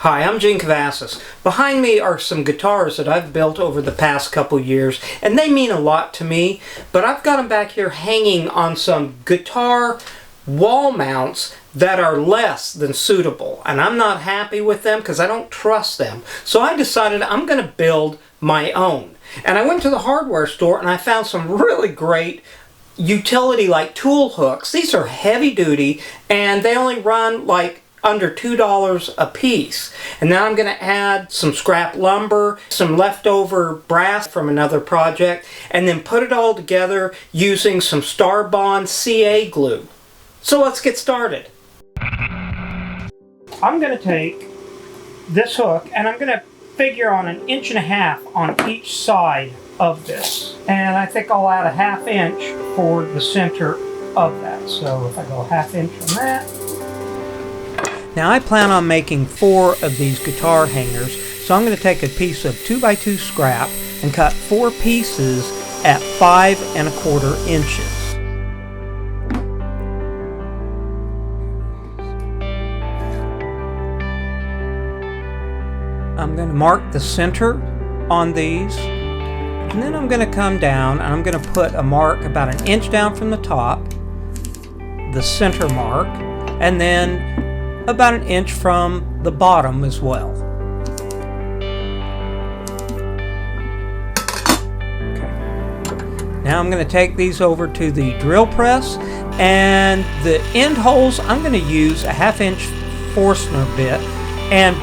Hi, I'm Gene Cavassis. Behind me are some guitars that I've built over the past couple years, and they mean a lot to me, but I've got them back here hanging on some guitar wall mounts that are less than suitable, and I'm not happy with them because I don't trust them. So I decided I'm going to build my own. And I went to the hardware store and I found some really great utility like tool hooks. These are heavy duty and they only run like under $2 a piece. And now I'm going to add some scrap lumber, some leftover brass from another project, and then put it all together using some Starbond CA Glue. So let's get started. I'm going to take this hook and I'm going to figure on 1.5 inches on each side of this. And I think I'll add a 1/2 inch for the center of that. So if I go 1/2 inch on that. Now I plan on making 4 of these guitar hangers, so I'm going to take a piece of 2x2 scrap and cut 4 pieces at 5 1/4 inches. I'm going to mark the center on these, and then I'm going to come down and I'm going to put a mark about 1 inch down from the top, the center mark, and then about 1 inch from the bottom as well. Okay. Now I'm going to take these over to the drill press, and the end holes I'm going to use a 1/2 inch Forstner bit and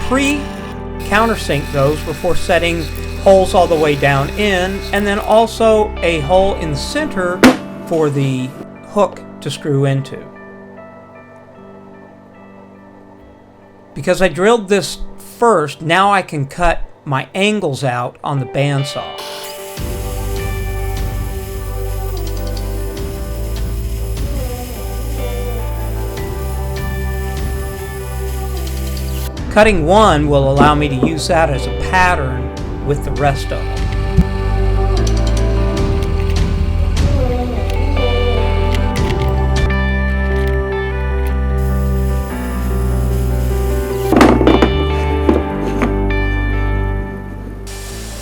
countersink those before setting holes all the way down in, and then also a hole in the center for the hook to screw into. Because I drilled this first, now I can cut my angles out on the bandsaw. Cutting one will allow me to use that as a pattern with the rest of them.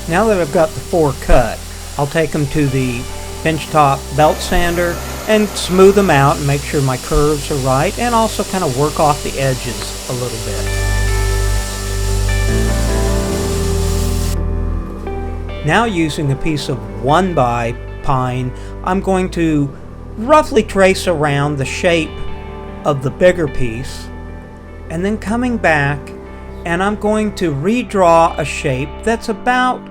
Now that I've got the 4 cut, I'll take them to the benchtop belt sander and smooth them out and make sure my curves are right, and also kind of work off the edges a little bit. Now, using a piece of 1x pine, I'm going to roughly trace around the shape of the bigger piece, and then coming back, and I'm going to redraw a shape that's about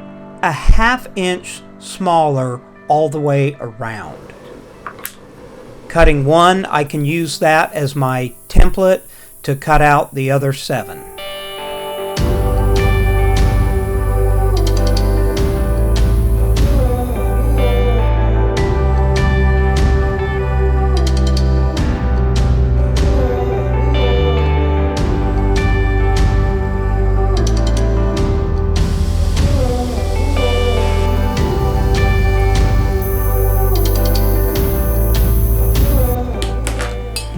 a 1/2 inch smaller all the way around. Cutting one, I can use that as my template to cut out the other 7.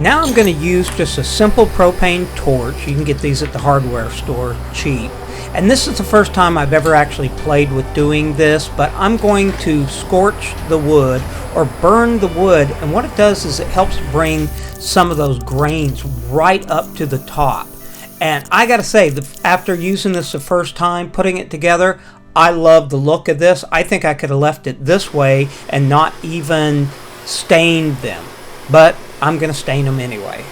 Now I'm going to use just a simple propane torch. You can get these at the hardware store cheap. And this is the first time I've ever actually played with doing this, but I'm going to scorch the wood or burn the wood, and what it does is it helps bring some of those grains right up to the top. And I gotta say, after using this the first time, putting it together, I love the look of this. I think I could have left it this way and not even stained them, but I'm going to stain them anyway.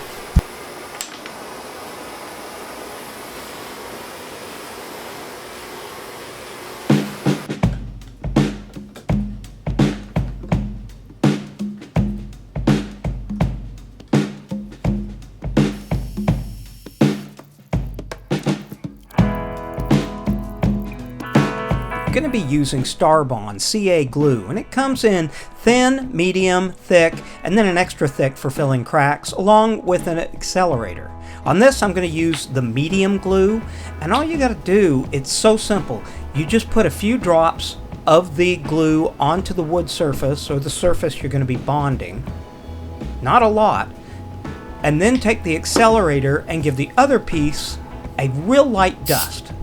I'm going to be using Starbond CA Glue, and it comes in thin, medium, thick, and then an extra thick for filling cracks, along with an accelerator. On this I'm going to use the medium glue, and all you got to do, it's so simple. You just put a few drops of the glue onto the wood surface, or the surface you're going to be bonding, not a lot, and then take the accelerator and give the other piece a real light dust.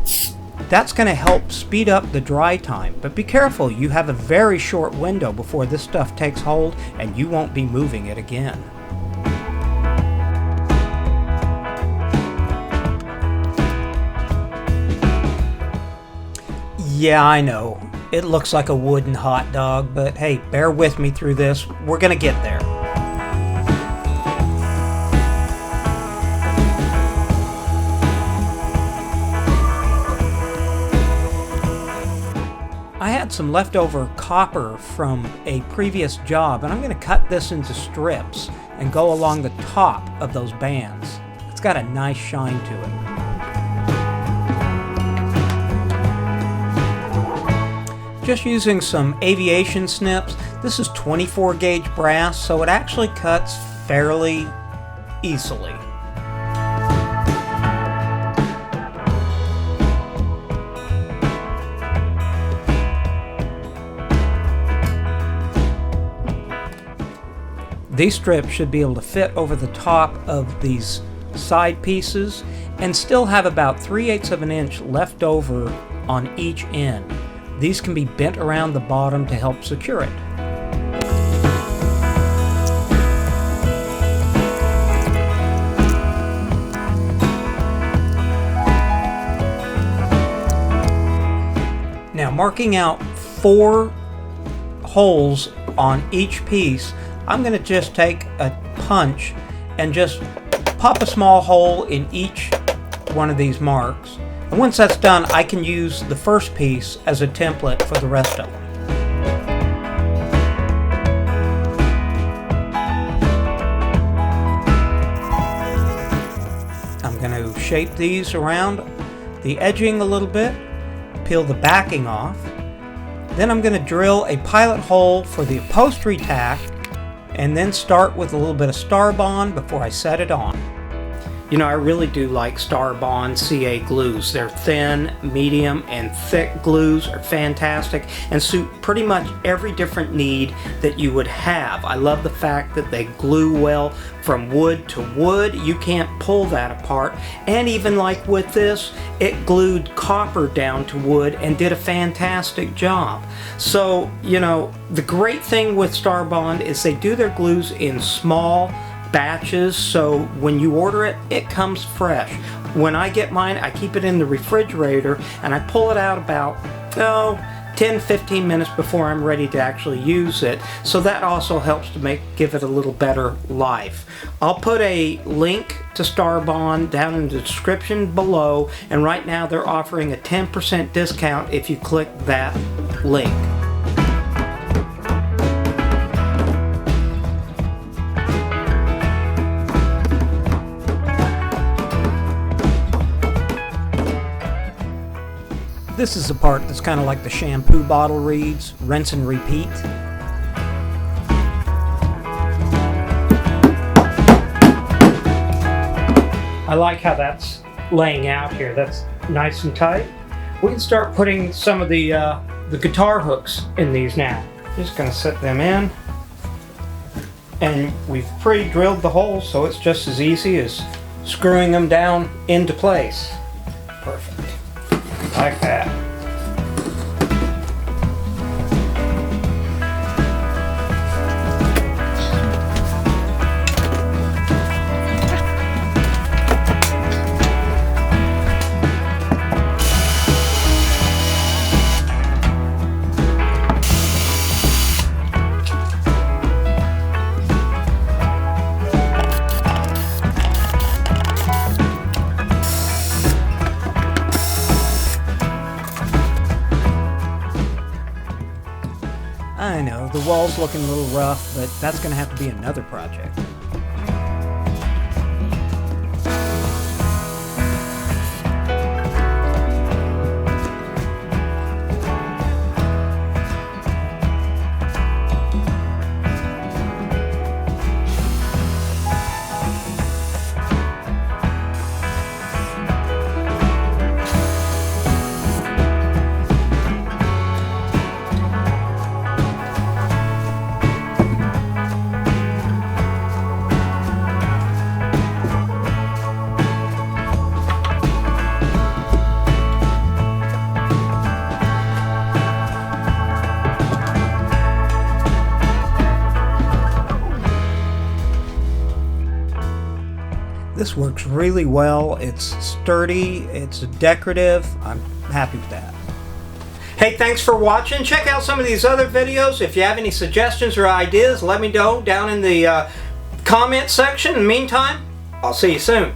That's going to help speed up the dry time, but be careful, you have a very short window before this stuff takes hold and you won't be moving it again. Yeah, I know, it looks like a wooden hot dog, but hey, bear with me through this, we're going to get there. I had some leftover copper from a previous job, and I'm going to cut this into strips and go along the top of those bands. It's got a nice shine to it. Just using some aviation snips. This is 24 gauge brass, so it actually cuts fairly easily. These strips should be able to fit over the top of these side pieces and still have about 3/8 of an inch left over on each end. These can be bent around the bottom to help secure it. Now, marking out 4 holes on each piece, I'm going to just take a punch and just pop a small hole in each one of these marks. And once that's done, I can use the first piece as a template for the rest of them. I'm going to shape these around the edging a little bit, peel the backing off. Then I'm going to drill a pilot hole for the upholstery tack, and then start with a little bit of Starbond before I set it on. You know, I really do like Starbond CA glues. Their thin, medium, and thick glues are fantastic and suit pretty much every different need that you would have. I love the fact that they glue well from wood to wood. You can't pull that apart. And even like with this, it glued copper down to wood and did a fantastic job. So, you know, the great thing with Starbond is they do their glues in small batches, so when you order it, it comes fresh. When I get mine, I keep it in the refrigerator and I pull it out about 10-15 minutes before I'm ready to actually use it, so that also helps to give it a little better life. I'll put a link to Starbond down in the description below, and right now they're offering a 10% discount if you click that link. This is the part that's kind of like the shampoo bottle reads, rinse and repeat. I like how that's laying out here. That's nice and tight. We can start putting some of the guitar hooks in these now. Just gonna set them in. And we've pre-drilled the holes, so it's just as easy as screwing them down into place. Perfect. Like that. I know, the wall's looking a little rough, but that's going to have to be another project. This works really well. It's sturdy, it's decorative. I'm happy with that. Hey, thanks for watching. Check out some of these other videos. If you have any suggestions or ideas, let me know down in the comment section. In the meantime, I'll see you soon.